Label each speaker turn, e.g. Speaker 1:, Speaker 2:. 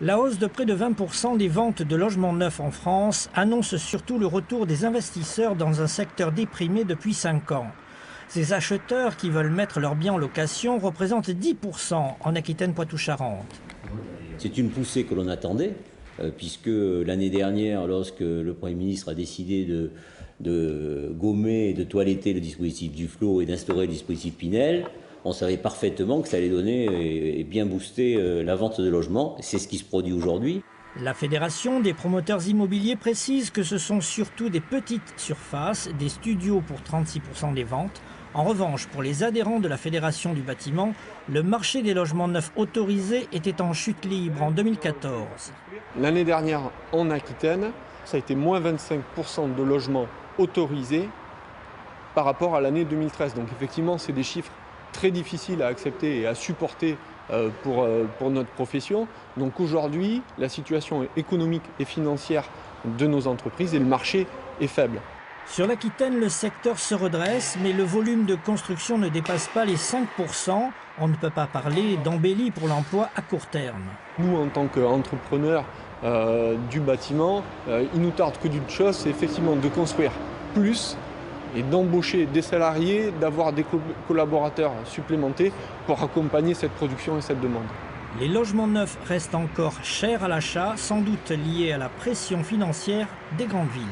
Speaker 1: La hausse de près de 20% des ventes de logements neufs en France annonce surtout le retour des investisseurs dans un secteur déprimé depuis 5 ans. Ces acheteurs qui veulent mettre leurs biens en location représentent 10% en Aquitaine-Poitou-Charentes.
Speaker 2: C'est une poussée que l'on attendait, puisque l'année dernière, lorsque le Premier ministre a décidé de gommer et de toiletter le dispositif Duflot et d'instaurer le dispositif Pinel, on savait parfaitement que ça allait donner et bien booster la vente de logements. C'est ce qui se produit aujourd'hui.
Speaker 1: La Fédération des promoteurs immobiliers précise que ce sont surtout des petites surfaces, des studios pour 36% des ventes. En revanche, pour les adhérents de la Fédération du bâtiment, le marché des logements neufs autorisés était en chute libre en 2014.
Speaker 3: L'année dernière, en Aquitaine, ça a été moins 25% de logements autorisés par rapport à l'année 2013. Donc effectivement, c'est des chiffres très difficiles à accepter et à supporter pour notre profession. Donc aujourd'hui, la situation économique et financière de nos entreprises et le marché est faible.
Speaker 1: Sur l'Aquitaine, le secteur se redresse, mais le volume de construction ne dépasse pas les 5%. On ne peut pas parler d'embellie pour l'emploi à court terme.
Speaker 3: Nous, en tant qu'entrepreneurs du bâtiment, il nous tarde que d'une chose, c'est effectivement de construire plus et d'embaucher des salariés, d'avoir des collaborateurs supplémentaires pour accompagner cette production et cette demande.
Speaker 1: Les logements neufs restent encore chers à l'achat, sans doute liés à la pression financière des grandes villes.